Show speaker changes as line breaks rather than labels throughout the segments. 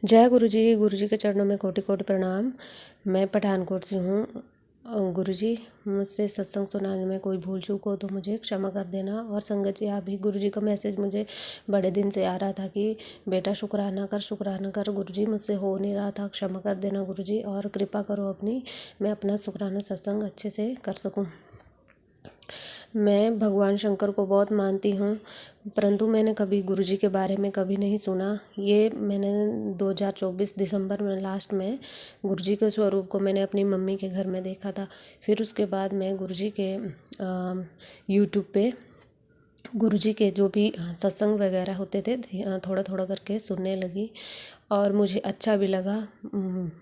जय गुरु जी के चरणों में कोटि कोटि प्रणाम। मैं पठानकोट से हूँ। गुरु जी, मुझसे सत्संग सुनाने में कोई भूल चूक हो तो मुझे क्षमा कर देना। और संगत जी, आप भी गुरु जी का मैसेज मुझे बड़े दिन से आ रहा था कि बेटा शुक्राना कर। गुरु जी, मुझसे हो नहीं रहा था, क्षमा कर देना गुरु जी, और कृपा करो अपनी, मैं अपना शुक्राना सत्संग अच्छे से कर सकूँ। मैं भगवान शंकर को बहुत मानती हूँ, परंतु मैंने कभी गुरुजी के बारे में कभी नहीं सुना। ये मैंने 2024 दिसंबर में लास्ट में गुरुजी के स्वरूप को मैंने अपनी मम्मी के घर में देखा था। फिर उसके बाद मैं गुरुजी के यूट्यूब पे गुरुजी के जो भी सत्संग वगैरह होते थे थोड़ा थोड़ा करके सुनने लगी, और मुझे अच्छा भी लगा।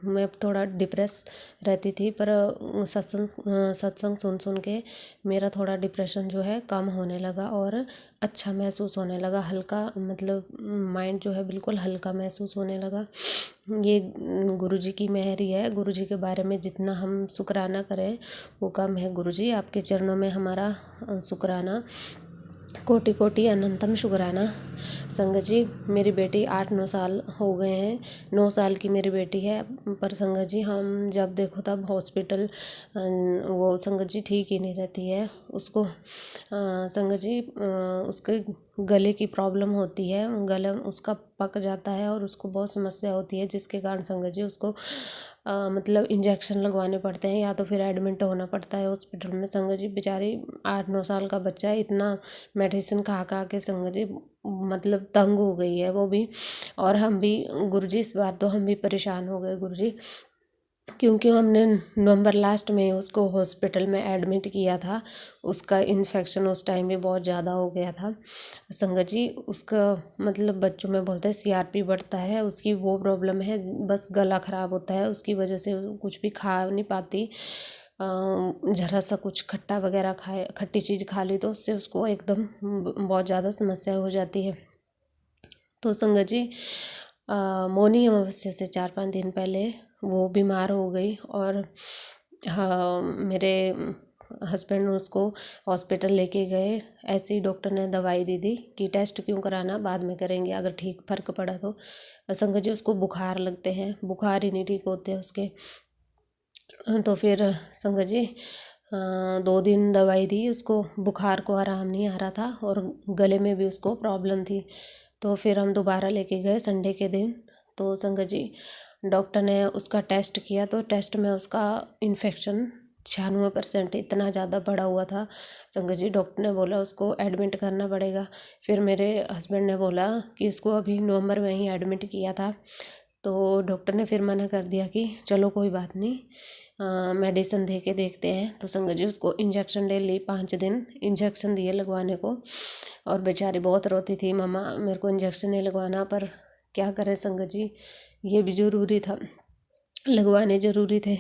मैं थोड़ा डिप्रेस रहती थी, पर सत्संग सुन सुन के मेरा थोड़ा डिप्रेशन जो है कम होने लगा और अच्छा महसूस होने लगा। हल्का, मतलब माइंड जो है बिल्कुल हल्का महसूस होने लगा। ये गुरुजी की मेहर ही है। गुरुजी के बारे में जितना हम शुक्राना करें वो कम है। गुरुजी, आपके चरणों में हमारा शुक्राना, कोटि कोटि अनंतम शुक्राना। संगत जी, मेरी बेटी 8-9 साल हो गए हैं, 9 साल की मेरी बेटी है। पर संगत जी, हम जब देखो तब हॉस्पिटल, वो संगत जी ठीक ही नहीं रहती है। उसको संगत जी उसके गले की प्रॉब्लम होती है, गला उसका पक जाता है और उसको बहुत समस्या होती है, जिसके कारण संगत जी उसको मतलब इंजेक्शन लगवाने पड़ते हैं या तो फिर एडमिट होना पड़ता है हॉस्पिटल में। संगत जी, बेचारी 8-9 साल का बच्चा है, इतना मेडिसिन खा खा के संगत जी मतलब तंग हो गई है वो भी, और हम भी। गुरुजी, इस बार तो हम भी परेशान हो गए गुरुजी, क्योंकि हमने नवंबर लास्ट में उसको हॉस्पिटल में एडमिट किया था। उसका इन्फेक्शन उस टाइम भी बहुत ज़्यादा हो गया था संगत जी। उसका मतलब बच्चों में बोलते हैं सीआरपी बढ़ता है, उसकी वो प्रॉब्लम है, बस गला ख़राब होता है, उसकी वजह से कुछ भी खा नहीं पाती। ज़रा सा कुछ खट्टा वगैरह खाए, खट्टी चीज़ खा ली तो उससे उसको एकदम बहुत ज़्यादा समस्या हो जाती है। तो संगत जी, मौनी अमावस्या से 4-5 दिन पहले वो बीमार हो गई, और हाँ, मेरे हस्बैंड उसको हॉस्पिटल लेके गए। ऐसे ही डॉक्टर ने दवाई दी थी कि टेस्ट क्यों कराना, बाद में करेंगे, अगर ठीक फर्क पड़ा तो। संगत जी, उसको बुखार लगते हैं, बुखार ही नहीं ठीक होते उसके। तो फिर संगत जी 2 दिन दवाई दी उसको, बुखार को आराम नहीं आ रहा था और गले में भी उसको प्रॉब्लम थी। तो फिर हम दोबारा लेके गए संडे के दिन। तो संगत जी, डॉक्टर ने उसका टेस्ट किया तो टेस्ट में उसका इन्फेक्शन 96% इतना ज़्यादा बढ़ा हुआ था संगत जी। डॉक्टर ने बोला उसको एडमिट करना पड़ेगा। फिर मेरे हस्बैंड ने बोला कि इसको अभी नवंबर में ही एडमिट किया था, तो डॉक्टर ने फिर मना कर दिया कि चलो कोई बात नहीं, मेडिसिन दे के देखते हैं। तो संगत जी, उसको इंजेक्शन ले ली, 5 दिन इंजेक्शन दिए लगवाने को, और बेचारी बहुत रोती थी, मम्मा मेरे को इंजेक्शन नहीं लगवाना। पर क्या करें संगत जी, ये भी ज़रूरी था, लगवाने ज़रूरी थे।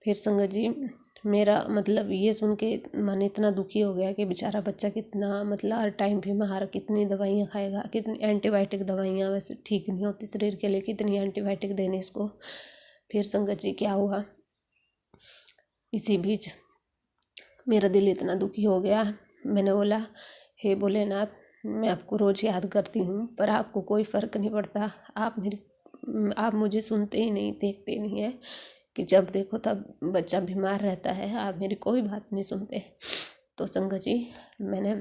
फिर संगत जी, मेरा मतलब ये सुन के मन इतना दुखी हो गया कि बेचारा बच्चा कितना मतलब हर टाइम बीमार, कितनी दवाइयाँ खाएगा, कितनी एंटीबायोटिक दवाइयाँ, वैसे ठीक नहीं होती शरीर के लिए, कितनी एंटीबायोटिक देनी इसको। फिर संगत जी क्या हुआ, इसी बीच मेरा दिल इतना दुखी हो गया। मैंने बोला, हे भोलेनाथ, मैं आपको रोज़ याद करती हूँ पर आपको कोई फ़र्क नहीं पड़ता, आप मुझे सुनते ही नहीं, देखते नहीं है, कि जब देखो तब बच्चा बीमार रहता है, आप मेरी कोई बात नहीं सुनते। तो संगत जी, मैंने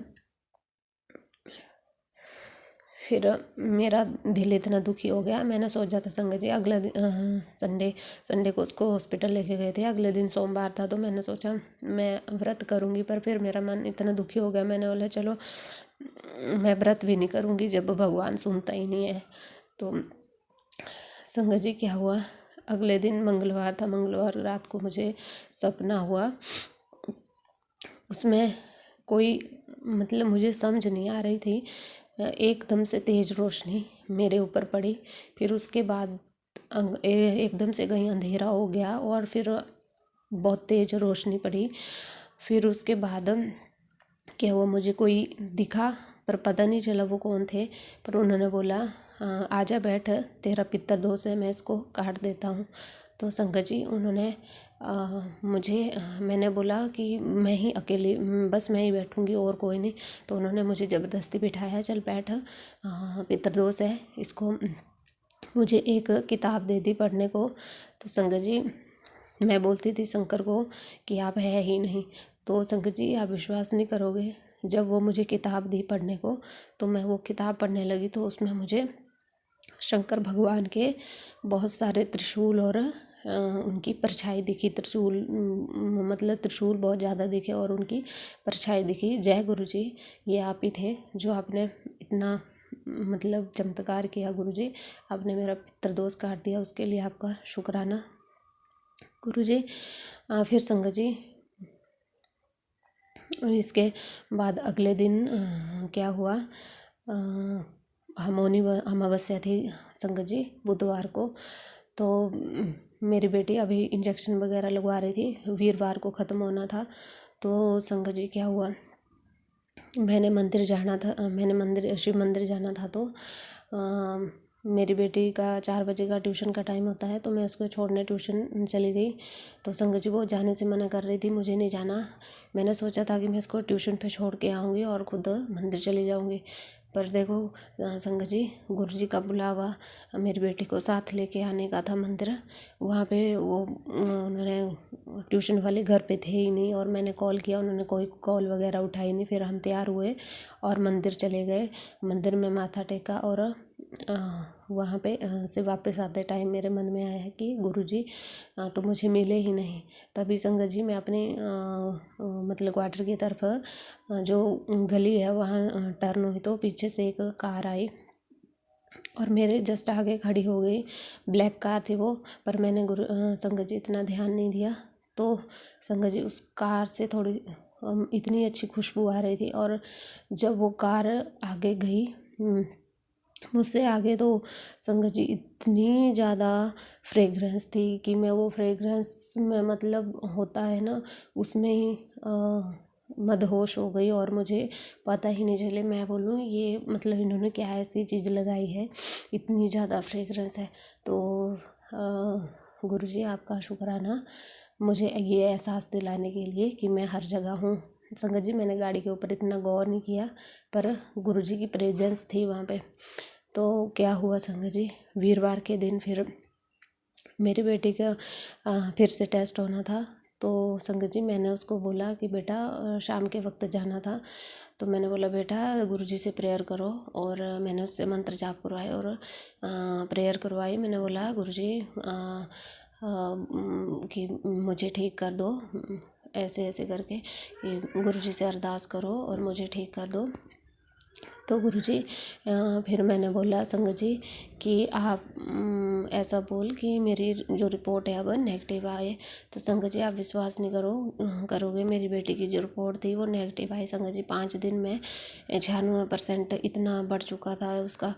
फिर मेरा दिल इतना दुखी हो गया, मैंने सोचा था संगत जी अगला दिन संडे को उसको हॉस्पिटल लेके गए थे, अगले दिन सोमवार था, तो मैंने सोचा मैं व्रत करूँगी। पर फिर मेरा मन इतना दुखी हो गया, मैंने बोला चलो मैं व्रत भी नहीं करूँगी जब भगवान सुनता ही नहीं है। तो संगत जी क्या हुआ, अगले दिन मंगलवार था, मंगलवार रात को मुझे सपना हुआ, उसमें कोई मतलब मुझे समझ नहीं आ रही थी, एकदम से तेज़ रोशनी मेरे ऊपर पड़ी। फिर उसके बाद एकदम से कहीं अंधेरा हो गया और फिर बहुत तेज़ रोशनी पड़ी। फिर उसके बाद क्या हुआ, मुझे कोई दिखा पर पता नहीं चला वो कौन थे, पर उन्होंने बोला आजा बैठ, तेरा पितर दोष है, मैं इसको काट देता हूँ। तो संगत जी, उन्होंने मैंने बोला कि मैं ही अकेली, बस मैं ही बैठूंगी और कोई नहीं। तो उन्होंने मुझे ज़बरदस्ती बिठाया, चल बैठ, पितृदोष है, इसको मुझे एक किताब दे दी पढ़ने को। तो संगत जी मैं बोलती थी शंकर को कि आप है ही नहीं। तो संगत जी आप विश्वास नहीं करोगे, जब वो मुझे किताब दी पढ़ने को तो मैं वो किताब पढ़ने लगी तो उसमें मुझे शंकर भगवान के बहुत सारे त्रिशूल और उनकी परछाई दिखी। त्रिशूल मतलब त्रिशूल बहुत ज़्यादा दिखे और उनकी परछाई दिखी। जय गुरु जी, ये आप ही थे जो आपने इतना मतलब चमत्कार किया। गुरु जी आपने मेरा पितृदोष काट दिया, उसके लिए आपका शुक्राना गुरु जी। फिर संगत जी इसके बाद अगले दिन क्या हुआ, अमावस्या थी संगत जी बुधवार को। तो मेरी बेटी अभी इंजेक्शन वगैरह लगवा रही थी, वीरवार को ख़त्म होना था। तो संगत जी क्या हुआ, मैंने शिव मंदिर जाना था। तो मेरी बेटी का 4 बजे का ट्यूशन का टाइम होता है, तो मैं उसको छोड़ने ट्यूशन चली गई। तो संगत जी वो जाने से मना कर रही थी, मुझे नहीं जाना। मैंने सोचा था कि मैं इसको ट्यूशन पे छोड़ के आऊँगी और खुद मंदिर चली जाऊँगी। पर देखो संगत जी गुरु जी का बुलावा, मेरी बेटी को साथ लेके आने का था मंदिर। वहाँ पे वो उन्होंने ट्यूशन वाले घर पे थे ही नहीं और मैंने कॉल किया, उन्होंने कोई कॉल वगैरह उठाई नहीं। फिर हम तैयार हुए और मंदिर चले गए। मंदिर में माथा टेका और वहाँ पे से वापस आते टाइम मेरे मन में आया कि गुरुजी तो मुझे मिले ही नहीं। तभी संगत जी मैं अपने मतलब क्वार्टर की तरफ जो गली है वहाँ टर्न हुई तो पीछे से एक कार आई और मेरे जस्ट आगे खड़ी हो गई। ब्लैक कार थी वो, पर मैंने संगत जी इतना ध्यान नहीं दिया। तो संगत जी उस कार से थोड़ी इतनी अच्छी खुशबू आ रही थी और जब वो कार आगे गई मुझसे आगे तो संगत जी इतनी ज़्यादा फ्रेगरेंस थी कि मैं वो फ्रेगरेंस में मतलब होता है ना उसमें ही मदहोश हो गई और मुझे पता ही नहीं चले। मैं बोलूँ ये मतलब इन्होंने क्या ऐसी चीज़ लगाई है, इतनी ज़्यादा फ्रेगरेंस है। तो गुरुजी आपका शुक्राना मुझे ये एहसास दिलाने के लिए कि मैं हर जगह हूँ। संगत जी मैंने गाड़ी के ऊपर इतना गौर नहीं किया, पर गुरुजी की प्रेजेंस थी वहाँ पे। तो क्या हुआ संगत जी, वीरवार के दिन फिर मेरी बेटी का फिर से टेस्ट होना था। तो संगत जी मैंने उसको बोला कि बेटा शाम के वक्त जाना था। तो मैंने बोला बेटा गुरुजी से प्रेयर करो और मैंने उससे मंत्र जाप करवाए और प्रेयर करवाई। मैंने बोला गुरुजी कि मुझे ठीक कर दो, ऐसे ऐसे करके कि गुरुजी से अरदास करो और मुझे ठीक कर दो। तो गुरुजी फिर मैंने बोला संगत जी कि आप ऐसा बोल कि मेरी जो रिपोर्ट है अब नेगेटिव आए। तो संगत जी आप विश्वास नहीं करोगे, मेरी बेटी की जो रिपोर्ट थी वो नेगेटिव आई। संगत जी 5 दिन में 96% इतना बढ़ चुका था उसका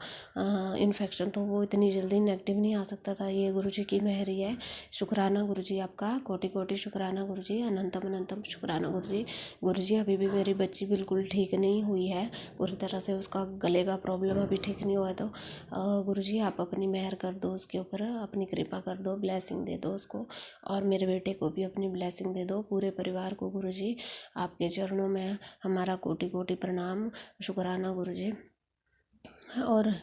इन्फेक्शन, तो वो इतनी जल्दी नेगेटिव नहीं आ सकता था। ये गुरुजी की मेहर है। शुक्राना गुरुजी आपका, कोटि कोटि शुक्राना गुरुजी, अनंतम अनंतम शुक्राना गुरुजी। गुरुजी अभी भी मेरी बच्ची बिल्कुल ठीक नहीं हुई है पूरी तरह से, उसका गले का प्रॉब्लम अभी ठीक नहीं हुआ है। तो गुरुजी आप अपनी मेहर कर दो उसके ऊपर, अपनी कृपा कर दो, ब्लेसिंग दे दो उसको और मेरे बेटे को भी अपनी ब्लेसिंग दे दो, पूरे परिवार को। गुरुजी आपके चरणों में हमारा कोटि कोटि प्रणाम, शुक्राना गुरुजी। और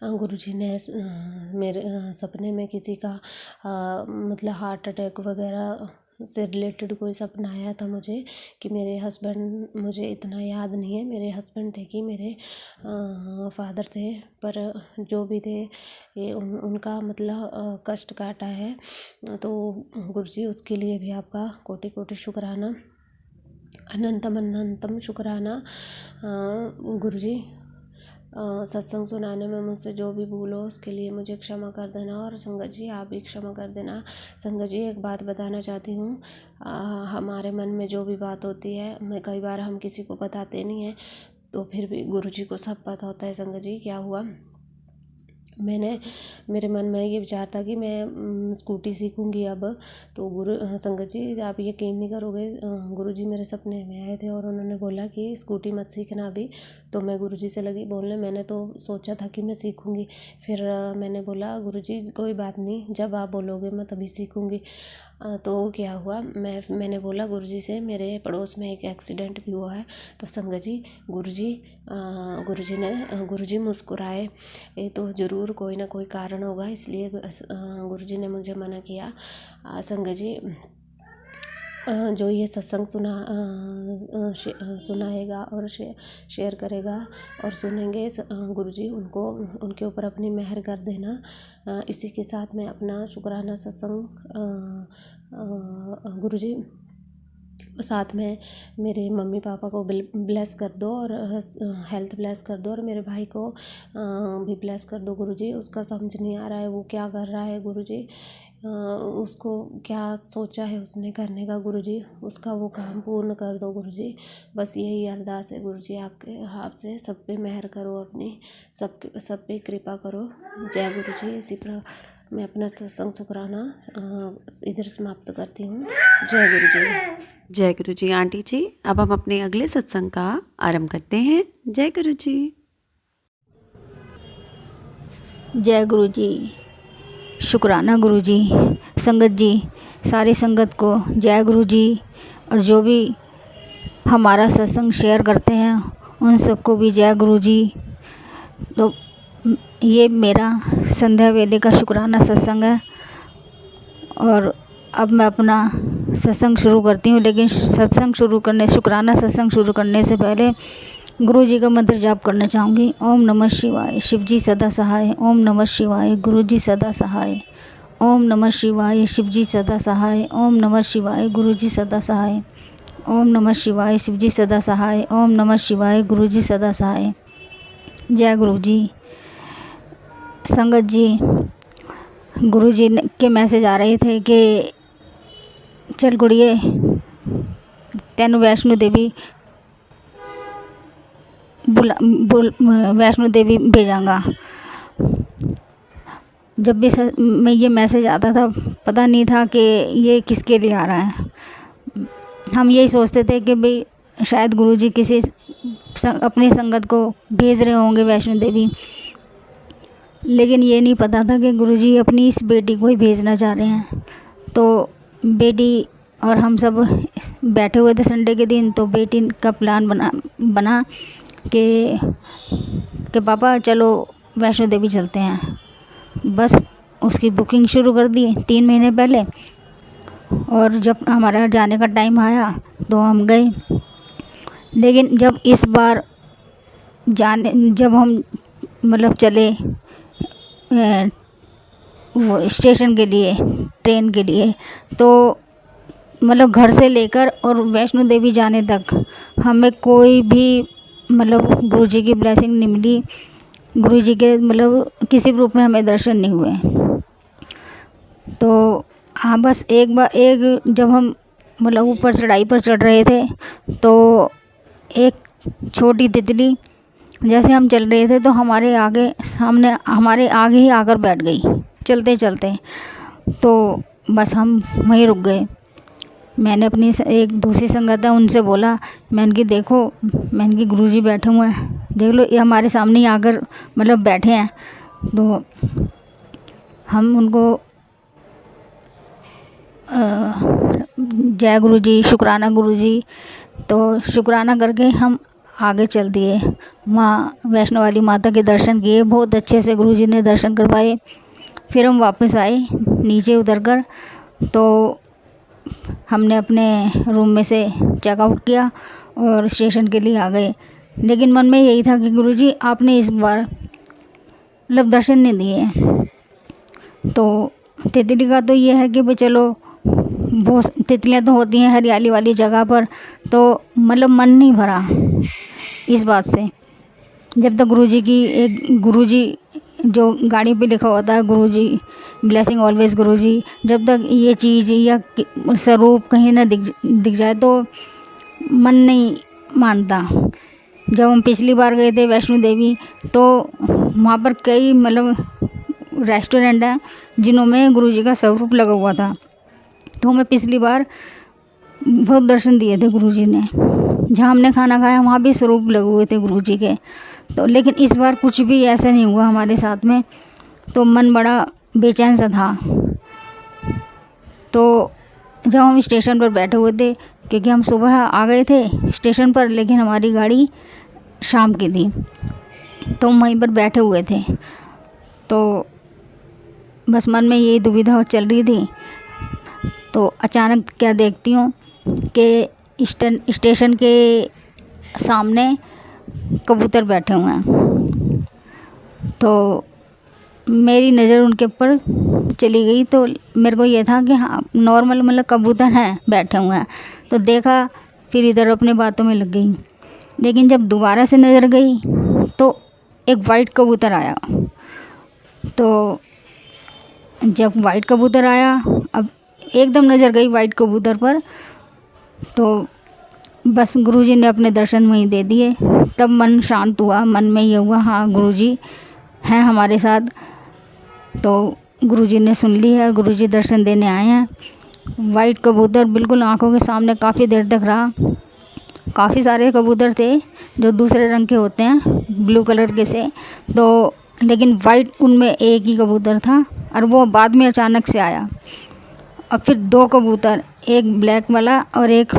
गुरुजी ने मेरे सपने में किसी का मतलब हार्ट अटैक वगैरह से रिलेटेड कोई सपना आया था मुझे कि मेरे हस्बैंड, मुझे इतना याद नहीं है मेरे हस्बैंड थे कि मेरे फादर थे, पर जो भी थे ये उनका मतलब कष्ट काटा है। तो गुरुजी उसके लिए भी आपका कोटि कोटि शुक्राना, अनंतम अनंतम शुक्राना गुरुजी। सत्संग सुनाने में मुझसे जो भी भूल हो उसके लिए मुझे क्षमा कर देना और संगत जी आप भी क्षमा कर देना। संगत जी एक बात बताना चाहती हूँ, हमारे मन में जो भी बात होती है मैं कई बार हम किसी को बताते नहीं हैं, तो फिर भी गुरुजी को सब पता होता है। संगत जी क्या हुआ, मेरे मन में ये विचार था कि मैं स्कूटी सीखूंगी अब। तो संगत जी आप यकीन नहीं करोगे, गुरुजी मेरे सपने में आए थे और उन्होंने बोला कि स्कूटी मत सीखना अभी। तो मैं गुरुजी से लगी बोलने, मैंने तो सोचा था कि मैं सीखूंगी। फिर मैंने बोला गुरुजी कोई बात नहीं, जब आप बोलोगे मैं तभी सीखूंगी। तो क्या हुआ, मैंने बोला गुरुजी से मेरे पड़ोस में एक एक्सीडेंट भी हुआ है। तो संगत जी गुरुजी मुस्कुराए, ये तो ज़रूर ज़रूर कोई ना कोई कारण होगा, इसलिए गुरुजी ने मुझे मना किया। संगत जी जो ये सत्संग सुनाएगा और शेयर करेगा और सुनेंगे, गुरुजी उनको उनके ऊपर अपनी मेहर कर देना। इसी के साथ मैं अपना शुक्राना सत्संग गुरुजी साथ में मेरे मम्मी पापा को ब्लेस कर दो और हेल्थ ब्लेस कर दो और मेरे भाई को भी ब्लेस कर दो गुरुजी। उसका समझ नहीं आ रहा है वो क्या कर रहा है गुरुजी, उसको क्या सोचा है उसने करने का गुरुजी, उसका वो काम पूर्ण कर दो गुरुजी। बस यही अरदास है गुरुजी आपसे, सब पे मेहर करो, अपनी सब पे कृपा करो। जय गुरुजी। इसी प्रकार मैं अपना सत्संग शुक्राना इधर समाप्त करती हूँ। जय गुरुजी।
जय गुरुजी। आंटी जी अब हम अपने अगले सत्संग का आरंभ करते हैं। जय गुरुजी।
जय गुरुजी। शुक्राना गुरुजी। संगत जी, सारी संगत को जय गुरुजी। और जो भी हमारा सत्संग शेयर करते हैं उन सबको भी जय गुरुजी। तो ये मेरा संध्या वेले का शुक्राना सत्संग है और अब मैं अपना सत्संग शुरू करती हूँ। लेकिन शुक्राना सत्संग शुरू करने से पहले गुरु जी का मंत्र जाप करना चाहूँगी। ओम नमः शिवाय, शिव जी सदा सहाय। ओम नमः शिवाय, गुरु जी सदा सहाय। ओम नमः शिवाय, शिव जी सदा सहाय। ओम नमः शिवाय, गुरु जी सदा सहाय। ओम नमः शिवाय, शिव जी सदा सहाय। ओम नमः शिवाय, गुरु जी सदा सहाय। जय गुरु जी। संगत जी, गुरु जी के मैसेज आ रहे थे कि चल गुड़िए तेन वैष्णो देवी वैष्णो देवी भेजांगा। जब भी मैं ये मैसेज आता था पता नहीं था कि ये किसके लिए आ रहा है। हम यही सोचते थे कि भाई शायद गुरुजी किसी अपनी संगत को भेज रहे होंगे वैष्णो देवी, लेकिन ये नहीं पता था कि गुरुजी अपनी इस बेटी को ही भेजना चाह रहे हैं। तो बेटी और हम सब बैठे हुए थे संडे के दिन, तो बेटी का प्लान बना कि पापा चलो वैष्णो देवी चलते हैं। बस उसकी बुकिंग शुरू कर दी 3 महीने पहले, और जब हमारा जाने का टाइम आया तो हम गए। लेकिन जब इस बार जब हम मतलब चले वो स्टेशन के लिए, ट्रेन के लिए, तो मतलब घर से लेकर और वैष्णो देवी जाने तक हमें कोई भी मतलब गुरुजी की ब्लेसिंग नहीं मिली। गुरुजी के मतलब किसी भी रूप में हमें दर्शन नहीं हुए। तो हाँ, बस एक जब हम मतलब ऊपर चढ़ाई पर चढ़ रहे थे तो एक छोटी तितली जैसे हम चल रहे थे तो हमारे आगे ही आकर बैठ गई चलते चलते। तो बस हम वहीं रुक गए। मैंने अपनी एक दूसरी संगत है उनसे बोला, मैंने कि देखो, मैंने कि गुरुजी बैठे हुए हैं, देख लो ये हमारे सामने ही आकर मतलब बैठे हैं। तो हम उनको जय गुरुजी, शुक्राना गुरुजी, तो शुक्राना करके हम आगे चल दिए। माँ वैष्णो वाली माता के दर्शन किए, बहुत अच्छे से गुरुजी ने दर्शन करवाए। फिर हम वापस आए नीचे उतरकर, तो हमने अपने रूम में से चेकआउट किया और स्टेशन के लिए आ गए। लेकिन मन में यही था कि गुरुजी आपने इस बार मतलब दर्शन नहीं दिए। तो तितली का तो ये है कि भाई चलो, बहुत तितलियाँ तो होती हैं हरियाली वाली जगह पर, तो मतलब मन नहीं भरा इस बात से। जब तक गुरुजी जो गाड़ी पे लिखा होता है गुरुजी ब्लेसिंग ऑलवेज गुरुजी, जब तक ये चीज़ या स्वरूप कहीं ना दिख जाए तो मन नहीं मानता। जब हम पिछली बार गए थे वैष्णो देवी तो वहाँ पर कई मतलब रेस्टोरेंट हैं जिनमें गुरुजी का स्वरूप लगा हुआ था। तो हमें पिछली बार बहुत दर्शन दिए थे गुरुजी ने। जहाँ हमने खाना खाया वहाँ भी स्वरूप लगे हुए थे गुरुजी के। तो लेकिन इस बार कुछ भी ऐसा नहीं हुआ हमारे साथ में, तो मन बड़ा बेचैन सा था। तो जब हम स्टेशन पर बैठे हुए थे, क्योंकि हम सुबह आ गए थे स्टेशन पर, लेकिन हमारी गाड़ी शाम की थी, तो हम वहीं पर बैठे हुए थे। तो बस मन में यही दुविधा चल रही थी। तो अचानक क्या देखती हूँ कि स्टेशन के सामने कबूतर बैठे हुए हैं। तो मेरी नज़र उनके ऊपर चली गई। तो मेरे को ये था कि हाँ नॉर्मल मतलब कबूतर हैं बैठे हुए हैं। तो देखा, फिर इधर अपने बातों में लग गई। लेकिन जब दोबारा से नज़र गई तो एक वाइट कबूतर आया। तो जब वाइट कबूतर आया, अब एकदम नज़र गई वाइट कबूतर पर, तो बस गुरुजी ने अपने दर्शन वहीं दे दिए। तब मन शांत हुआ, मन में ये हुआ हाँ गुरुजी हैं हमारे साथ। तो गुरुजी ने सुन ली है और गुरुजी दर्शन देने आए हैं। वाइट कबूतर बिल्कुल आंखों के सामने काफ़ी देर तक रहा। काफ़ी सारे कबूतर थे जो दूसरे रंग के होते हैं, ब्लू कलर के से, तो लेकिन वाइट उनमें एक ही कबूतर था और वो बाद में अचानक से आया। और फिर दो कबूतर, एक ब्लैक वाला और एक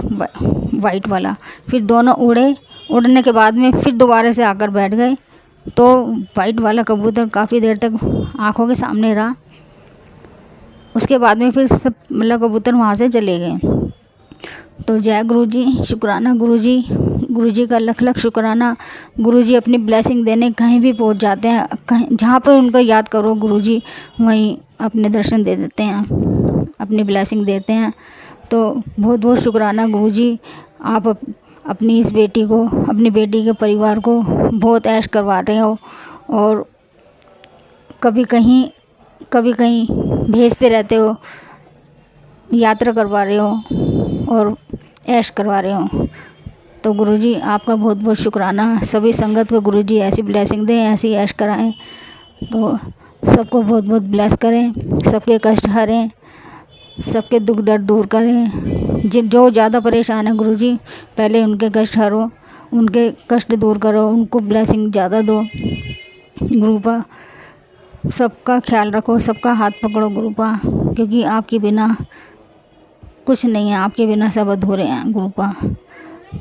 वाइट वाला, फिर दोनों उड़े। उड़ने के बाद में फिर दोबारा से आकर बैठ गए। तो वाइट वाला कबूतर काफ़ी देर तक आंखों के सामने रहा। उसके बाद में फिर सब मतलब कबूतर वहाँ से चले गए। तो जय गुरुजी, शुक्राना गुरुजी, गुरुजी का लख लख शुक्राना। गुरुजी अपनी ब्लेसिंग देने कहीं भी पहुँच जाते हैं, कहीं जहाँ पर उनको याद करो गुरुजी वहीं अपने दर्शन दे देते हैं, अपनी ब्लेसिंग देते हैं। तो बहुत बहुत शुक्राना गुरुजी, आप अपनी इस बेटी को, अपनी बेटी के परिवार को बहुत ऐश करवा रहे हो और कभी कहीं भेजते रहते हो, यात्रा करवा रहे हो और ऐश करवा रहे हो। तो गुरुजी आपका बहुत बहुत शुक्राना। सभी संगत को गुरुजी ऐसी ब्लेसिंग दें, ऐसी ऐश कराएं। तो सबको बहुत बहुत ब्लेस करें, सबके कष्ट हरें, सबके दुख दर्द दूर करें। जो ज़्यादा परेशान है गुरुजी पहले उनके कष्ट हरो, उनके कष्ट दूर करो, उनको ब्लेसिंग ज़्यादा दो। गुरुपा सबका ख्याल रखो, सबका हाथ पकड़ो गुरुपा, क्योंकि आपके बिना कुछ नहीं है, आपके बिना सब अधूरे हैं गुरुपा।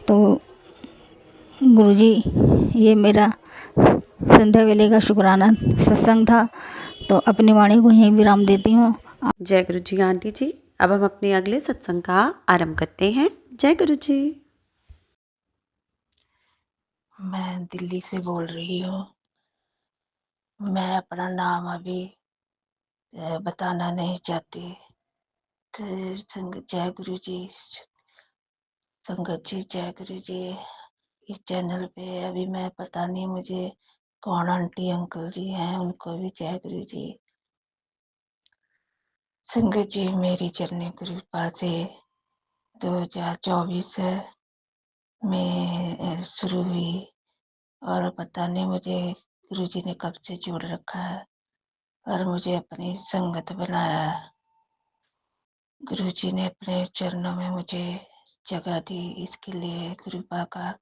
तो गुरुजी ये मेरा संध्या वेले का शुक्राना सत्संग था। तो अपनी वाणी को यहीं विराम देती हूँ।
जय गुरु जी आंटी जी। अब हम अपने अगले सत्संग का आरंभ करते हैं। जय गुरु जी।
मैं दिल्ली से बोल रही हूँ। मैं अपना नाम अभी बताना नहीं चाहती। तो जय गुरु जी, संगत जी, जय गुरु जी। इस चैनल पे अभी मैं पता नहीं मुझे कौन आंटी अंकल जी हैं, उनको भी जय गुरु जी। संगत जी मेरी जर्नी कृपा से 2024 में शुरू हुई और पता नहीं मुझे गुरुजी ने कब से जोड़ रखा है और मुझे अपनी संगत बनाया है। गुरुजी ने अपने चरणों में मुझे जगह दी, इसके लिए कृपा का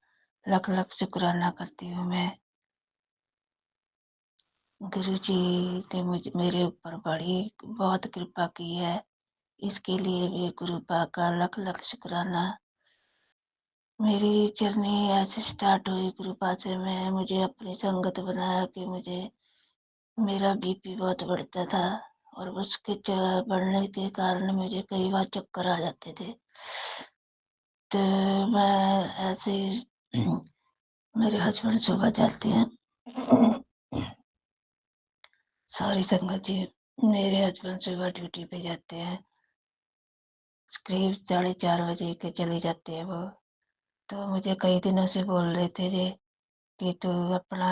लख लख शुक्राना करती हूँ मैं। गुरुजी ने मुझे मेरे ऊपर बहुत कृपा की है, इसके लिए भी कृपा का लख लख शुक्राना। मेरी जर्नी ऐसे स्टार्ट हुई कृपा से। मुझे अपनी संगत बनाया कि मेरा बीपी बहुत बढ़ता था और उसके बढ़ने के कारण मुझे कई बार चक्कर आ जाते थे। तो मैं ऐसे मेरे हस्बैंड सुबह जाते हैं सॉरी संगत जी, मेरे हस्बैंड सुबह ड्यूटी पे जाते हैं, करीब 4:30 बजे के चले जाते हैं वो। तो मुझे कई दिनों से बोल रहे थे कि तू अपना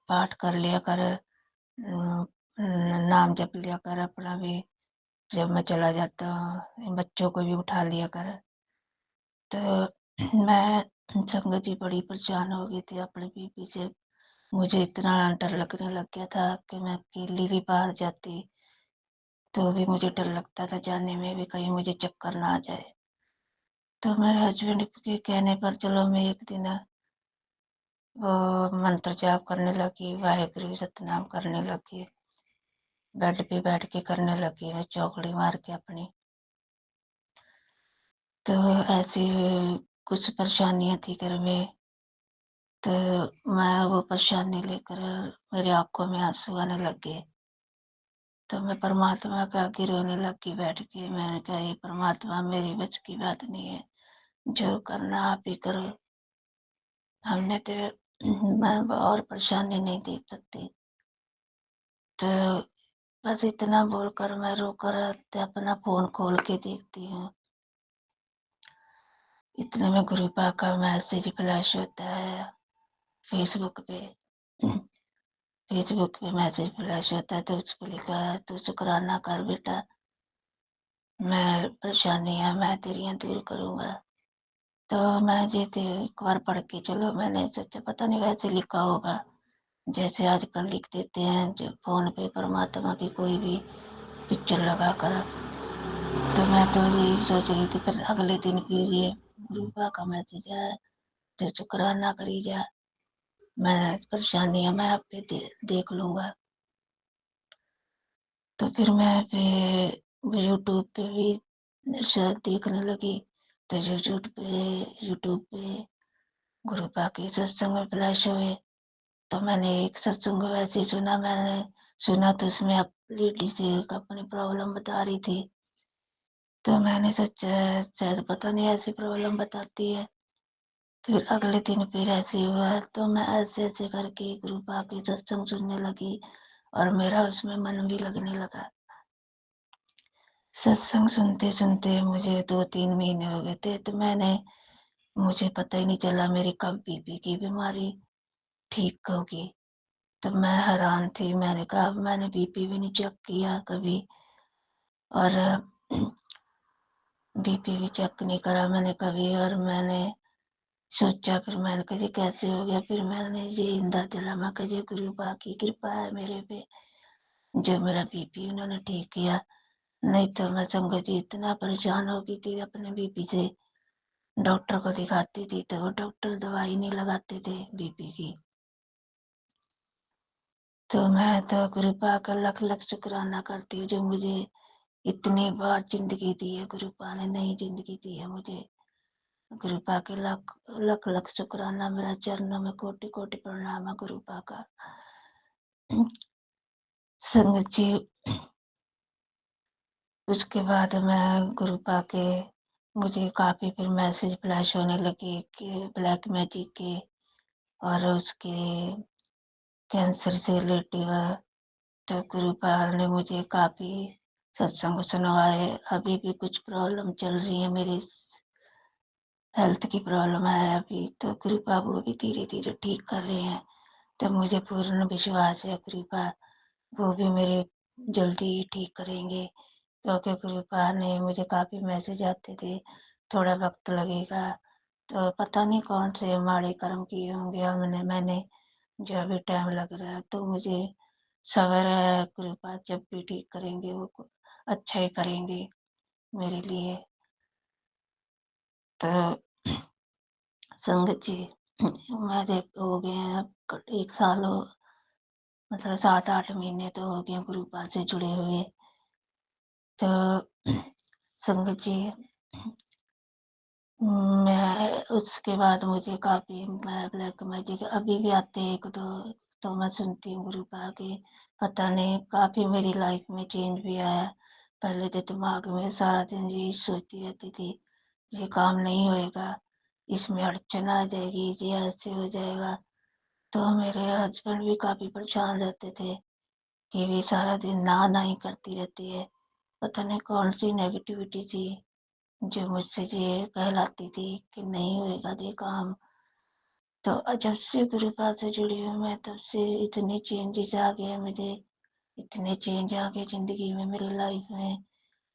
पाठ कर लिया कर, नाम जप लिया कर अपना भी, जब मैं चला जाता हूँ बच्चों को भी उठा लिया कर। तो मैं संगत जी बड़ी परेशान हो गई थी अपने बीपी से। मुझे इतना डर लगने लग गया था कि मैं अकेली भी बाहर जाती तो भी मुझे डर लगता था जाने में भी, कहीं मुझे चक्कर ना आ जाए। तो मेरे हस्बैंड के कहने पर चलो मैं एक दिन वो मंत्र जाप करने लगी, वाहेगुरु सतनाम करने लगी, बेड पे बैठ के करने लगी मैं चौकड़ी मार के अपनी। तो ऐसी कुछ परेशानियां थी घर में, तो मैं वो परेशानी लेकर मेरी आंखों में आंसू आने लग गए। तो मैं परमात्मा के आगे रोने लगी बैठ के। मैंने कहा, ये परमात्मा मेरी बस की बात नहीं है, जो करना आप ही करो। हमने तो मैं और परेशानी नहीं देख सकती। तो बस इतना बोलकर मैं रोकर अपना फ़ोन खोल के देखती हूँ। इतने में गुरुपा का मैसेज फ्लैश होता है फ़ेसबुक पे। फ़ेसबुक पे मैसेज फ्लैश होता है तो उस पे लिखा है, तू शुकराना कर बेटा, मैं परेशानियाँ मैं तेरियाँ दूर करूँगा। तो मैं जी तो एक बार पढ़ के चलो, मैंने सोचा पता नहीं वैसे लिखा होगा, जैसे आजकल लिख देते हैं जो फ़ोन पे परमात्मा की कोई भी पिक्चर लगाकर। तो मैं तो यही सोच रही थी, फिर अगले दिन फिर ये रूपा का मैसेज आया, जो शुकराना करी जा, मैं परेशानियाँ मैं आप पे देख लूँगा। तो फिर मैं फिर यूट्यूब पे भी शायद देखने लगी, तो यूट्यूब पे गुरुपा के सत्संग में फ्लैश हुए। तो मैंने एक सत्संग वैसे ही सुना तो उसमें अब लेडीज एक अपनी प्रॉब्लम बता रही थी। तो मैंने सोचा शायद पता नहीं ऐसी प्रॉब्लम बताती है। तो फिर अगले दिन फिर ऐसे ही हुआ, तो मैं ऐसे-ऐसे करके गुरुपा के सत्संग सुनने लगी और मेरा उसमें मन भी लगने लगा। सत्संग सुनते-सुनते मुझे 2-3 महीने हो गए थे, तो मुझे पता ही नहीं चला मेरी कब बीपी की बीमारी ठीक होगी। तो मैं हैरान थी, मैंने कहा अब मैंने बीपी भी नहीं चेक किया कभी, और बीपी भी चेक नहीं करा मैंने कभी। और मैंने सोचा, फिर मैंने कहा ये कैसे हो गया? फिर मैंने ये अंदाज़ा मैं कहा ये गुरुपा की कृपा है मेरे पे, जो मेरा बीपी उन्होंने ठीक किया। नहीं तो मैं संगत जी इतना परेशान हो गई थी अपने बीपी से, डॉक्टर को दिखाती थी तो वो डॉक्टर दवाई नहीं लगाते थे बीपी की। तो मैं तो गुरुपा का लख-लख शुक्राना करती हूँ, जो मुझे इतनी बार ज़िंदगी दी है, गुरुपा ने नई ज़िंदगी दी है मुझे। गुरुपा के लख-लख शुक्राना, मेरा चरणों में कोटि-कोटि प्रणाम है गुरुपा का। संगत जी, उसके बाद मैं गुरुपा के मुझे काफ़ी फिर मैसेज फ्लैश होने लगे कि ब्लैक मैजिक के और उसके कैंसर से रिलेटिव। तो गुरुपा ने मुझे काफ़ी सत्संग सुनवाए। अभी भी कुछ प्रॉब्लम चल रही है, मेरी हेल्थ की प्रॉब्लम है अभी, तो गुरुपा वो भी धीरे-धीरे ठीक कर रहे हैं। तो मुझे पूर्ण विश्वास है गुरुपा वो भी मेरे जल्दी ही ठीक करेंगे, क्योंकि गुरुपा ने मुझे काफ़ी मैसेज आते थे, थोड़ा वक़्त लगेगा। तो पता नहीं कौन से माड़े कर्म किए होंगे मैंने, जो अभी टाइम लग रहा है। तो मुझे सब्र है, गुरुपा जब भी ठीक करेंगे वो अच्छा ही करेंगे मेरे लिए। तो संगत जी, मुझे हो गए हैं अब 1 साल हो, मतलब 7-8 महीने तो हो गए गुरुपा से जुड़े हुए। तो संगत जी, मैं उसके बाद मुझे काफ़ी मैं ब्लैक मैजिक अभी भी आते हैं 1-2, तो मैं सुनती हूँ गुरुपा के। पता नहीं काफ़ी मेरी लाइफ में चेंज भी आया। पहले तो दिमाग में सारा दिन यही सोचती रहती थी, ये काम नहीं होएगा, इसमें अड़चन आ जाएगी, ये ऐसे हो जाएगा। तो मेरे हस्बैंड भी काफ़ी परेशान रहते थे कि ये सारा दिन ना ही करती रहती है। पता नहीं कौन-सी नेगेटिविटी थी, जो मुझसे ये कहलाती थी कि नहीं होएगा ये काम। तो जब से गुरुपा से जुड़ी हूँ मैं, तब से इतने चेंजेज़ आ गए मुझे, इतने चेंज आ गए ज़िंदगी में, मेरी लाइफ में,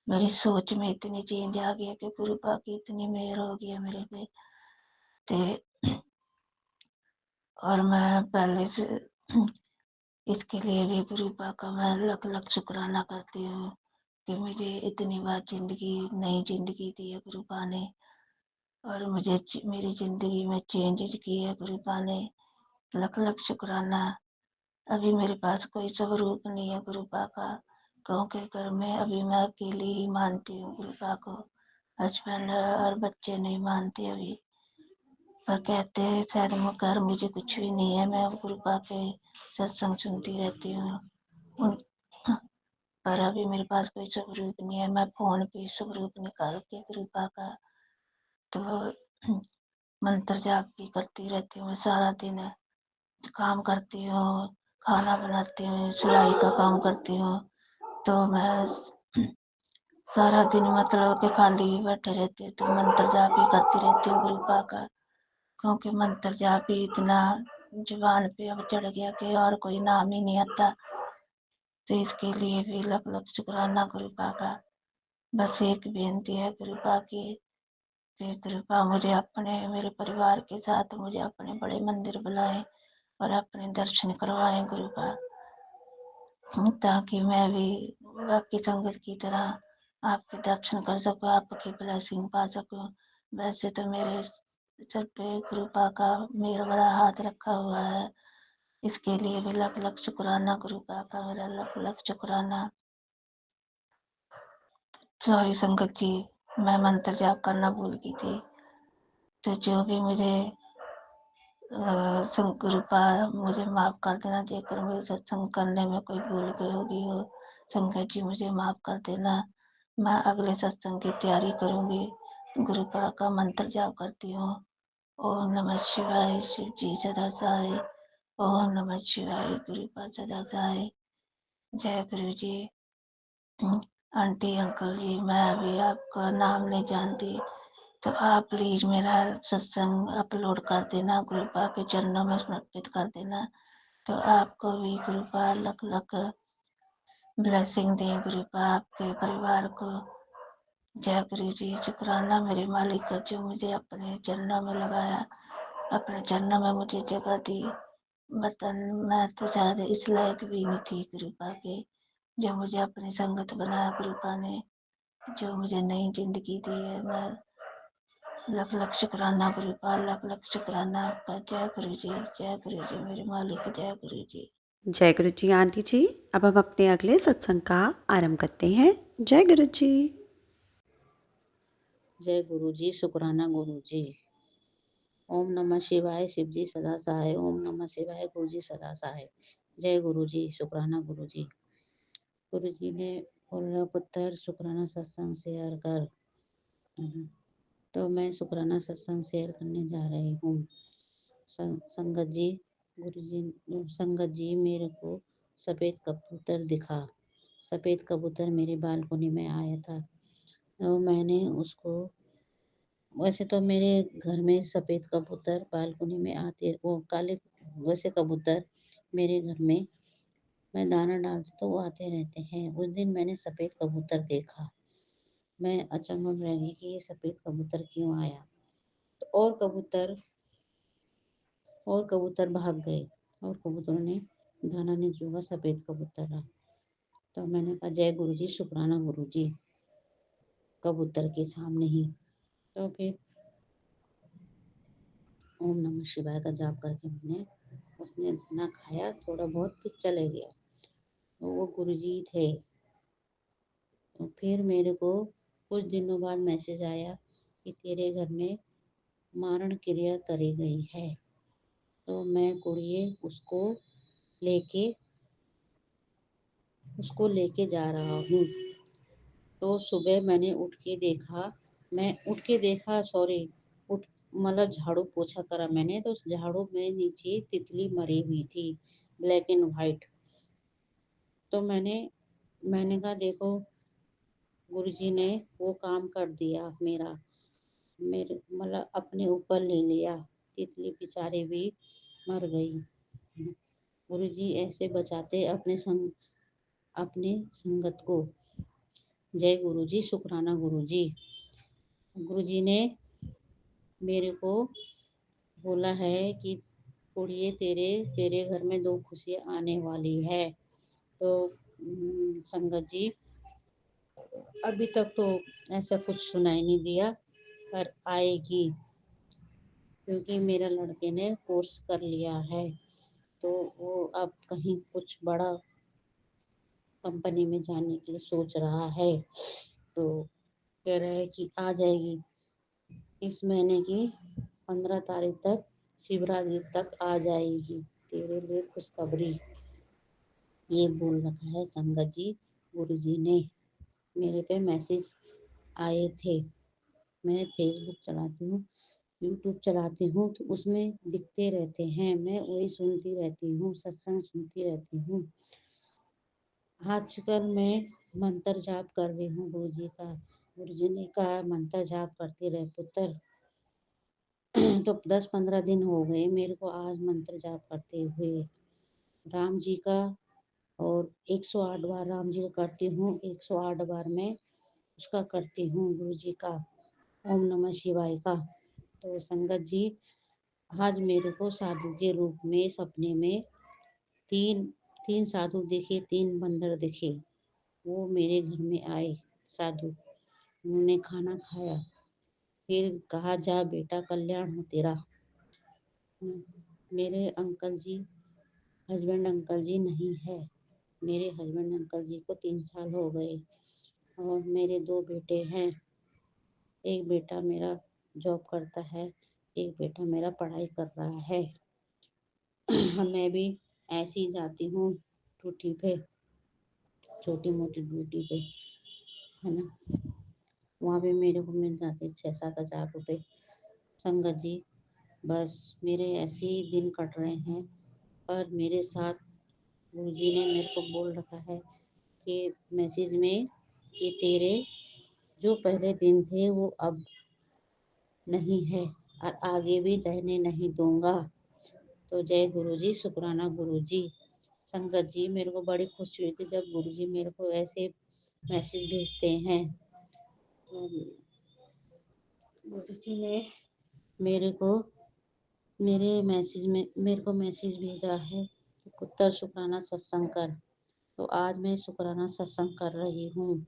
मेरी सोच में इतने चेंज आ गया कि गुरुपा की इतनी मेहर हो गई है मेरे पे। ते और मैं पहले से इसके लिए भी गुरुपा का मैं लख-लख शुक्राना करती हूँ कि मुझे इतनी बार नई ज़िंदगी दी है गुरुपा ने, और मुझे मेरी ज़िंदगी में चेंजेज़ किए है गुरुपा ने। लख-लख शुक्राना। अभी मेरे पास कोई स्वरूप नहीं है गुरुपा का, क्योंकि घर में अभी मैं अकेली ही मानती हूँ गुरुपा को। हस्बैंड और बच्चे नहीं मानते अभी, पर कहते हैं शायद घर मुझे कुछ भी नहीं है, मैं गुरुपा के सत्संग सुनती रहती हूँ। उन पर अभी मेरे पास कोई स्वरूप नहीं है। मैं फ़ोन पे स्वरूप निकाल के कृपा का तो मंत्र जाप भी करती रहती हूँ। सारा दिन काम करती हूँ, खाना बनाती हूँ, सिलाई का काम करती हूँ। तो मैं सारा दिन मतलब कि खाली ही बैठे रहती हूँ, तो मंत्र जाप ही करती रहती हूँ कृपा का। क्योंकि मंत्र जाप ही इतना ज़ुबान पे अब चढ़ गया कि और कोई नाम ही नहीं आता। तो इसके लिए भी लख-लख शुक्राना कृपा का। बस एक बेनती है कृपा की कि कृपा मुझे अपने मेरे परिवार के साथ मुझे अपने बड़े मंदिर बुलाएँ और अपने दर्शन करवाएँ कृपा। ताकि मैं भी बाकी संगत की तरह आपके दर्शन कर सकूँ, आपकी ब्लेसिंग पा सकूँ। वैसे तो मेरे सर पे कृपा का मेहर भरा हाथ रखा हुआ है। इसके लिए भी लख-लख शुक्राना कृपा का, मेरा लख-लख शुक्राना। सॉरी संगत जी, मैं मंत्र जाप करना भूल गई थी। तो जो भी मुझे कृपा मुझे माफ़ कर देना, जेकर मुझे सत्संग करने में कोई भूल गई होगी हो, संगत जी मुझे माफ़ कर देना। मैं अगले सत्संग की तैयारी करूँगी। गुरुपा का मंत्र जाप करती हूँ। ओम नमः शिवाय, शिव जी सदा सहाय। ओम नमः शिवाय, गुरुपा सदा सहाय। जय गुरु जी। आंटी अंकल जी, मैं अभी आपका नाम नहीं जानती, तो आप प्लीज मेरा सत्संग अपलोड कर देना, गुरुपा के चरणों में समर्पित कर देना। तो आपको भी गुरुपा लख लख ब्लेसिंग दे, गुरुपा आपके परिवार को। जय गुरु जी। शुक्राना मेरे मालिक का, जो मुझे अपने चरणों में लगाया, अपने चरणों में मुझे जगह दी। वतन मैं तो शायद इस लायक भी नहीं थी कृपा के, जो मुझे अपनी संगत बनाया कृपा ने, जो मुझे नई जिंदगी दी है। मैं लख लख शुक्राना गुरुपा, लख लख शुक्राना आपका। जय गुरु जी, जय गुरु जी मेरे मालिक, जय गुरु जी।
जय गुरु जी आंटी जी। अब हम अपने अगले सत्संग का आरंभ करते हैं। जय गुरु जी।
जय गुरु जी। शुक्राना गुरु जी। ओम नमः शिवाय, शिव जी सदा सहाय। ओम नमः शिवाय, गुरु जी सदा सहाय। जय गुरु जी। शुक्राना गुरु जी। गुरु जी ने बोला, पुत्र शुक्राना सत्संग शेयर कर। तो मैं शुक्राना सत्संग शेयर करने जा रही हूँ। संगत जी, गुरु जी, संगत जी मेरे को सफ़ेद कबूतर दिखा। सफ़ेद कबूतर मेरे बालकनी में आया था। तो मैंने उसको, वैसे तो मेरे घर में सफ़ेद कबूतर बालकनी में आते, वो काले वैसे कबूतर मेरे घर में मैं दाना डालती तो वो आते रहते हैं। उस दिन मैंने सफ़ेद कबूतर देखा। मैं अचंभव में रह गई कि ये सफ़ेद कबूतर क्यों आया। तो और कबूतर भाग गए और कबूतरों ने दाना नहीं चुगा, सफ़ेद कबूतर रहा। तो मैंने कहा जय गुरु जी, शुक्राना गुरु जी, कबूतर के सामने ही। तो फिर ओम नमः शिवाय का जाप करके मैंने, उसने दाना खाया थोड़ा बहुत, फिर चले गया। तो वो गुरुजी थे। तो फिर मेरे को कुछ दिनों बाद मैसेज आया कि तेरे घर में मारण क्रिया करी गई है। तो मैं कुड़िए लेके उसको लेके जा रहा हूँ। तो सुबह मैंने उठ के देखा, सॉरी, उठ मतलब झाड़ू पोछा करा मैंने, तो उस झाड़ू में नीचे तितली मरी हुई थी, ब्लैक एंड व्हाइट। तो मैंने कहा देखो, गुरुजी ने वो काम कर दिया, मेरे मतलब अपने ऊपर ले लिया। तितली बेचारी भी मर गई। गुरुजी ऐसे बचाते अपने संगत को। जय गुरुजी। शुक्राना गुरुजी। गुरुजी ने मेरे को बोला है कि कुड़िए, तेरे तेरे घर में दो खुशियाँ आने वाली है। तो संगत जी, अभी तक तो ऐसा कुछ सुनाई नहीं दिया, पर आएगी, क्योंकि मेरे लड़के ने कोर्स कर लिया है। तो वो अब कहीं कुछ बड़ा कंपनी में जाने के लिए सोच रहा है। तो कह रहा है कि आ जाएगी इस महीने की 15 तारीख तक, शिवरात्रि तक आ जाएगी, तेरे लिए खुशखबरी, ये बोल रखा है संगत जी गुरुजी ने मेरे पे मैसेज आए थे। मैं फेसबुक चलाती हूँ, यूट्यूब चलाती हूँ तो उसमें दिखते रहते हैं, मैं वही सुनती रहती हूँ, सत्संग सुनती रहती हूँ। आजकल मैं मंत्र जाप कर रही हूँ गुरुजी का। गुरुजी ने कहा मंत्र जाप करते रहे पुत्र। तो 10-15 दिन हो गए मेरे को आज मंत्र जाप करते हुए। राम जी का और 108 बार राम जी का करती हूँ, 108 बार मैं उसका करती हूँ गुरुजी का, ओम नमः शिवाय का। तो संगत जी, आज मेरे को साधु के रूप में सपने में तीन तीन साधु दिखे, 3 बंदर दिखे। वो मेरे घर में आए साधु, उन्होंने खाना खाया, फिर कहा जा बेटा कल्याण हो तेरा। मेरे अंकल जी, हस्बैंड अंकल जी नहीं है। मेरे हस्बैंड अंकल जी को 3 साल हो गए और मेरे 2 बेटे हैं। एक बेटा मेरा जॉब करता है, एक बेटा मेरा पढ़ाई कर रहा है। मैं भी ऐसे ही जाती हूँ ड्यूटी पे, छोटी मोटी ड्यूटी पे, है ना। वहाँ पे मेरे को मिल जाते 6-7 हज़ार रुपये। संगत जी, बस मेरे ऐसे ही दिन कट रहे हैं, पर मेरे साथ गुरुजी ने मेरे को बोल रखा है कि मैसेज में कि तेरे जो पहले दिन थे वो अब नहीं है और आगे भी रहने नहीं दूंगा। तो जय गुरुजी, शुक्राना गुरुजी। संगत जी, मेरे को बड़ी खुशी हुई थी जब गुरुजी मेरे को ऐसे मैसेज भेजते हैं। तो गुरुजी ने मेरे को मैसेज भेजा है कि पुत्र शुक्राना सत्संग कर। तो आज मैं शुक्राना सत्संग कर रही हूँ।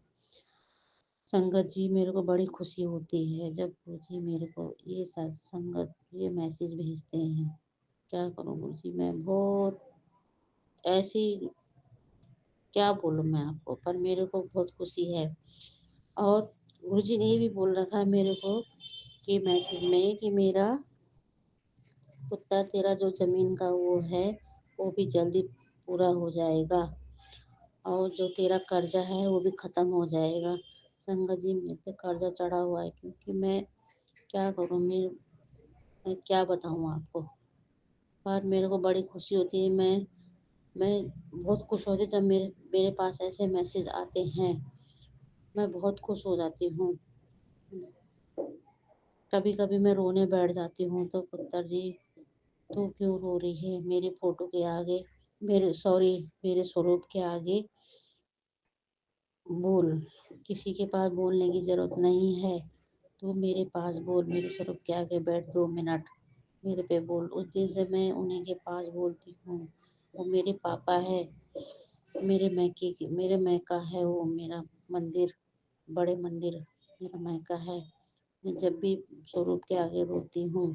संगत जी, मेरे को बड़ी खुशी होती है जब गुरुजी मेरे को ये मैसेज भेजते हैं। क्या करूँ गुरुजी, मैं बहुत ऐसी क्या बोलूँ मैं आपको, पर मेरे को बहुत खुशी है। और गुरुजी ने ये भी बोल रखा है मेरे को कि मैसेज में कि मेरा पुत्र तेरा जो ज़मीन का वो है वो भी जल्दी पूरा हो जाएगा और जो तेरा कर्जा है वो भी ख़त्म हो जाएगा। संगत जी, मेरे पे कर्जा चढ़ा हुआ है क्योंकि मैं क्या करूँ, मैं क्या बताऊँ आपको। पर मेरे को बड़ी खुशी होती है, मैं बहुत खुश होती जब मेरे पास ऐसे मैसेज आते हैं। मैं बहुत खुश हो जाती हूँ। कभी कभी मैं रोने बैठ जाती हूँ तो पुत्र जी तू क्यों रो रही है, मेरी फोटो के आगे, मेरे स्वरूप के आगे बोल, किसी के पास बोलने की ज़रूरत नहीं है। तू मेरे पास बोल, मेरे स्वरूप के आगे बैठ 2 मिनट मेरे पे बोल। उस दिन से मैं उन्हीं के पास बोलती हूँ। वो मेरे पापा है, मेरे मैका है वो मेरा मंदिर, बड़े मंदिर मेरा मैका है। मैं जब भी स्वरूप के आगे रोती हूँ,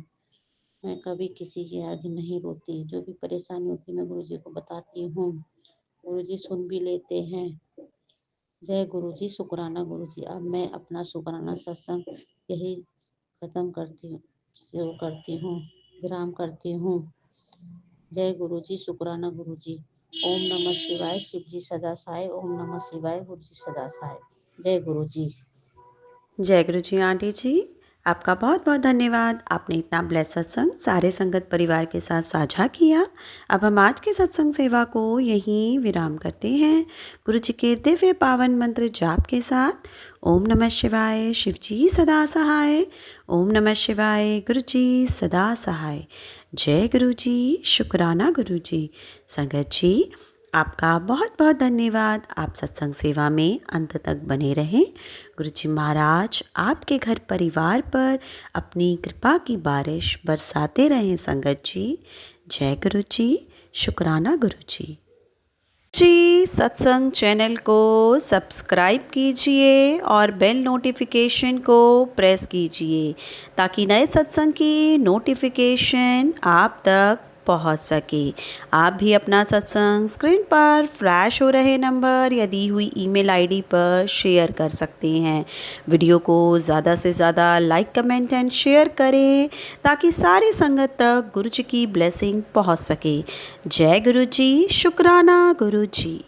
मैं कभी किसी के आगे नहीं रोती। जो भी परेशानी होती है मैं गुरुजी को बताती हूँ, गुरुजी सुन भी लेते हैं। जय गुरुजी, शुक्राना गुरुजी। अब मैं अपना शुक्राना सत्संग यही खत्म करती हूँ, विराम करती हूँ। जय गुरुजी, शुक्राना गुरुजी। ओम नमः शिवाय, शिव जी सदा सहाय। ओम नमः शिवाय, गुरु जी सदा सहाय। जय गुरुजी।
जय गुरु जी आंटी जी, आपका बहुत बहुत धन्यवाद। आपने इतना ब्लेस सत्संग सारे संगत परिवार के साथ साझा किया। अब हम आज के सत्संग सेवा को यहीं विराम करते हैं गुरु जी के दिव्य पावन मंत्र जाप के साथ। ओम नमः शिवाय, शिव जी सदा सहाय। ओम नमः शिवाय, गुरु जी सदा सहाय। जय गुरु जी, शुक्राना गुरु जी। संगत जी, आपका बहुत बहुत धन्यवाद। आप सत्संग सेवा में अंत तक बने रहें। गुरु जी महाराज आपके घर परिवार पर अपनी कृपा की बारिश बरसाते रहें। संगत जी, जय गुरु जी, शुक्राना गुरु जी। सत्संग चैनल को सब्सक्राइब कीजिए और बेल नोटिफिकेशन को प्रेस कीजिए ताकि नए सत्संग की नोटिफिकेशन आप तक पहुंच सके। आप भी अपना सत्संग स्क्रीन पर फ्लैश हो रहे नंबर या दी हुई ईमेल आईडी पर शेयर कर सकते हैं। वीडियो को ज़्यादा से ज़्यादा लाइक, कमेंट एंड शेयर करें ताकि सारी संगत तक गुरु जी की ब्लेसिंग पहुंच सके। जय गुरु जी, शुक्राना गुरु जी।